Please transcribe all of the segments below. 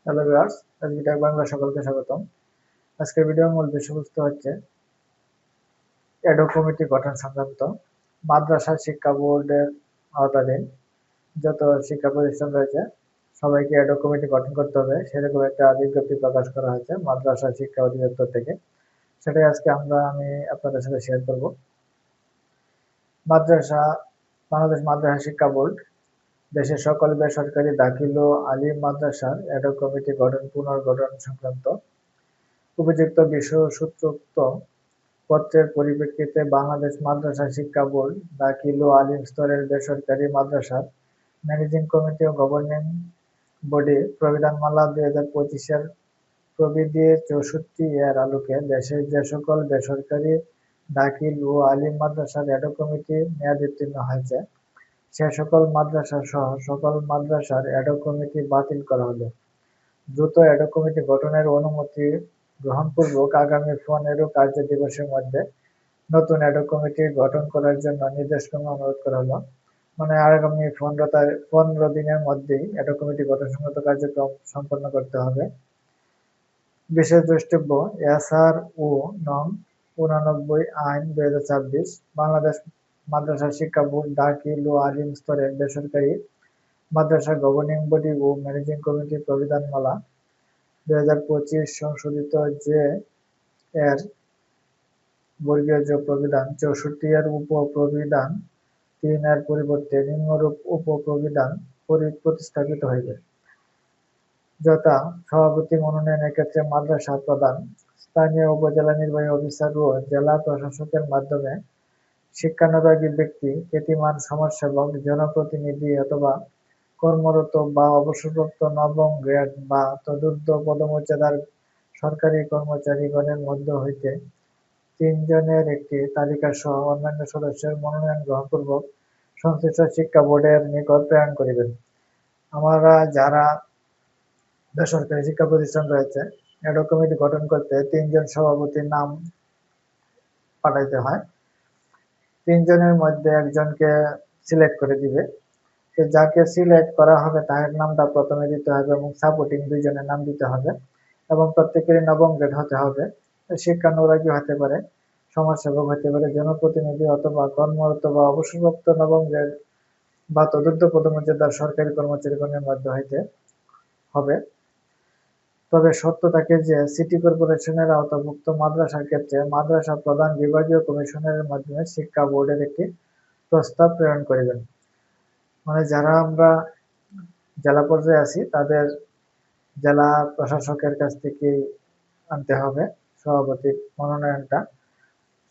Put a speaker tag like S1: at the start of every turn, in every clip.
S1: Hello viewers, এসবিটেক Bangla সকলকে স্বাগতম। আজকের ভিডিওর মূল বিষয়বস্তু হচ্ছে এডহক কমিটি গঠন সংক্রান্ত। মাদ্রাসা শিক্ষা বোর্ডের আওতাধীন যত শিক্ষা প্রতিষ্ঠান রয়েছে সবাইকে এডহক কমিটি গঠন করতে হবে, সেরকম একটা বিজ্ঞপ্তি প্রকাশ করা হয়েছে মাদ্রাসা শিক্ষা অধিদপ্তর থেকে। সেটাই আজকে আমি আপনাদের সাথে শেয়ার করব। মাদ্রাসা বাংলাদেশ মাদ্রাসা শিক্ষা বোর্ড দেশের সকল বেসরকারি দাখিল ও আলিম মাদ্রাসার এডহক কমিটি পুনর্গঠন সংক্রান্ত উপযুক্ত বিষয়সূত্রোক্ত পত্রের পরিপ্রেক্ষিতে বাংলাদেশ মাদ্রাসা শিক্ষা বোর্ড দাখিল ও আলিম স্তরের বেসরকারি মাদ্রাসার ম্যানেজিং কমিটি ও গভর্নিং বডি প্রবিধানমালা 2025-এর প্রবিধি 64 এর আলোকে দেশের যে সকল বেসরকারি দাখিল ও আলিম মাদ্রাসার এডহক কমিটি মেয়াদোত্তীর্ণ হয়েছে সে সকল মাদ্রাসা সহ সকল মাদ্রাসার এডহক কমিটি বাতিল করা হলো। দ্রুত এডহক কমিটি গঠনের অনুমতি গ্রহণপূর্বক আগামী 15 কার্য দিবসের মধ্যে নতুন এডহক কমিটি গঠন করার জন্য নির্দেশক্রমে অনুরোধ করা হলো। মানে আগামী 15 দিনের মধ্যেই এডহক কমিটি গঠন সংক্রান্ত কার্যক্রম সম্পন্ন করতে হবে। বিশেষ দ্রষ্টব্য, এসআর ও নং 89 আইন 2026 বাংলাদেশ মাদ্রাসা শিক্ষা বোর্ড দাখিল ও আলিম স্তরের বেসরকারি মাদ্রাসা গভর্নিং বডি ও ম্যানেজিং কমিটি প্রবিধানমালা 2025 সংশোধিত যে এর বর্গীয় জ প্রবিধান 64 এর উপ-প্রবিধান 3 এর পরিবর্তে নিম্নরূপ উপ-প্রবিধান প্রতিস্থাপিত হইবে। যথা: সভাপতি মনোনয়নের ক্ষেত্রে মাদ্রাসা প্রধান, স্থানীয় উপজেলা নির্বাহী অফিসার ও জেলা প্রশাসকের মাধ্যমে শিক্ষানুরাগী ব্যক্তি, খ্যাতিমান সমাজসেবক, জনপ্রতিনিধি অথবা কর্মরত বা অবসরপ্রাপ্ত নবম গ্রেড বা তদূর্ধ্ব পদমর্যাদার সরকারি কর্মচারীগণের মধ্য হইতে 3 জনের একটি তালিকা সহ অন্যান্য সদস্যের মনোনয়ন গ্রহণপূর্বক সংশ্লিষ্ট শিক্ষা বোর্ডের নিকট প্রেরণ করিবেন। আমরা যারা বেসরকারি শিক্ষা প্রতিষ্ঠান রয়েছে, এডহক কমিটি গঠন করতে 3 জন সভাপতির নাম পাঠাইতে হয়। 3 জনের মধ্যে একজনকে সিলেক্ট করে দিবে। যাকে সিলেক্ট করা হবে তার নামটা প্রথমে দিতে হবে এবং সাপোর্টিং 2 জনের নাম দিতে হবে এবং প্রত্যেকেরই নবম গ্রেড হতে হবে। শিক্ষানুরাগী হতে পারে, সমাজসেবক হতে পারে, জনপ্রতিনিধি অথবা কর্মরত বা অবসরপ্রাপ্ত নবম গ্রেড বা তদূর্ধ্ব পদমর্যাদার সরকারি কর্মচারীগণের মধ্য হইতে হবে। তবে শর্ত থাকে যে সিটি কর্পোরেশনের আওতাভুক্ত মাদ্রাসার ক্ষেত্রে মাদ্রাসা প্রধান বিভাগীয় কমিশনারের মাধ্যমে শিক্ষা বোর্ডের একটি প্রস্তাব প্রেরণ করিবেন। মানে যারা আমরা জেলা পর্যায়ে আছি তাদের জেলা প্রশাসকের কাছ থেকে আনতে হবে সভাপতির মনোনয়নটা।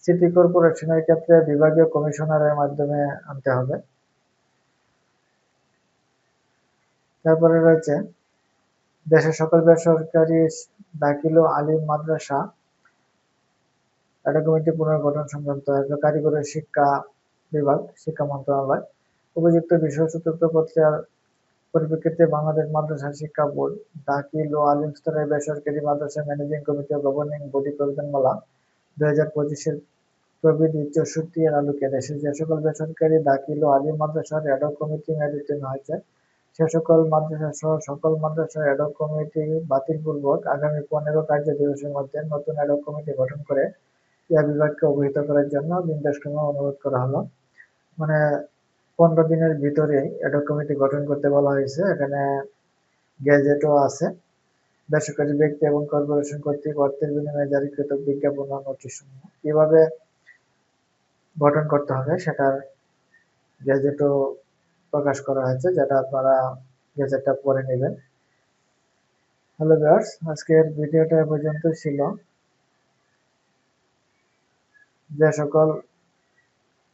S1: সিটি কর্পোরেশনের ক্ষেত্রে বিভাগীয় কমিশনারের মাধ্যমে আনতে হবে। তারপরে রয়েছে দেশের সকল বেসরকারি দাখিল ও আলিম মাদ্রাসা এডহক কমিটি পুনর্গঠন সংক্রান্ত কারিগরি শিক্ষা বিভাগ, শিক্ষা মন্ত্রণালয় উপযুক্ত বিষয়সূত্রোক্ত পত্রের পরিপ্রেক্ষিতে বাংলাদেশ মাদ্রাসা শিক্ষা বোর্ড দাখিল ও আলিম স্তরের বেসরকারি মাদ্রাসা ম্যানেজিং কমিটি ও গভর্নিং বডি প্রবিধানমালা 2025-এর প্রবিধি 64 এর আলোকে দেশের যে সকল বেসরকারি দাখিল ও আলিম মাদ্রাসার এডহক কমিটি মেয়াদোত্তীর্ণ হয়েছে সে সকল মাদ্রাসা সহ সকল মাদ্রাসার এডহক কমিটি বাতিলপূর্বক আগামী 15 কার্য দিবসের মধ্যে নতুন এডহক কমিটি গঠন করে ইহা বিভাগকে অবহিত করার জন্য নির্দেশক্রমে অনুরোধ করা হলো। মানে 15 দিনের ভিতরে এডহক কমিটি গঠন করতে বলা হয়েছে। এখানে গ্যাজেটও আছে। বেসরকারি ব্যক্তি এবং কর্পোরেশন কর্তৃক অর্থের বিনিময়ে জারিকৃত বিজ্ঞাপন ও নোটিশ সমূহ কিভাবে গঠন করতে হবে সেটার গ্যাজেটও প্রকাশ করা হয়েছে, যেটা আপনারা গ্যাজেটটা পড়ে নেবেন। হ্যালো ভিউয়ার্স, আজকের ভিডিওটা এ পর্যন্ত ছিল। যে সকল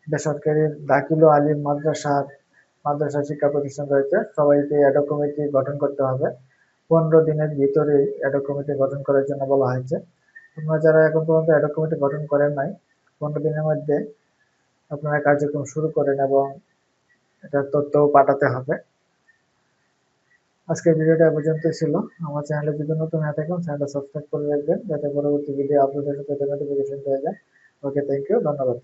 S1: বেসরকারি দাখিল ও আলিম মাদ্রাসা শিক্ষা প্রতিষ্ঠান রয়েছে সবাইকে এডহক কমিটি গঠন করতে হবে। 15 দিনের ভিতরেই এডহক কমিটি গঠন করার জন্য বলা হয়েছে। আপনারা যারা এখন পর্যন্ত এডহক কমিটি গঠন করেন নাই, 15 দিনের মধ্যে আপনারা কার্যক্রম শুরু করেন এবং এটার তথ্যও পাঠাতে হবে। আজকের ভিডিওটা এ পর্যন্ত ছিল। আমার চ্যানেলে যদি নতুন হয়ে থাকেন চ্যানেলটা সাবস্ক্রাইব করে রাখবেন যাতে পরবর্তী ভিডিও আপলোডের সাথে নোটিফিকেশন পেয়ে যায়। ওকে, থ্যাংক ইউ, ধন্যবাদ।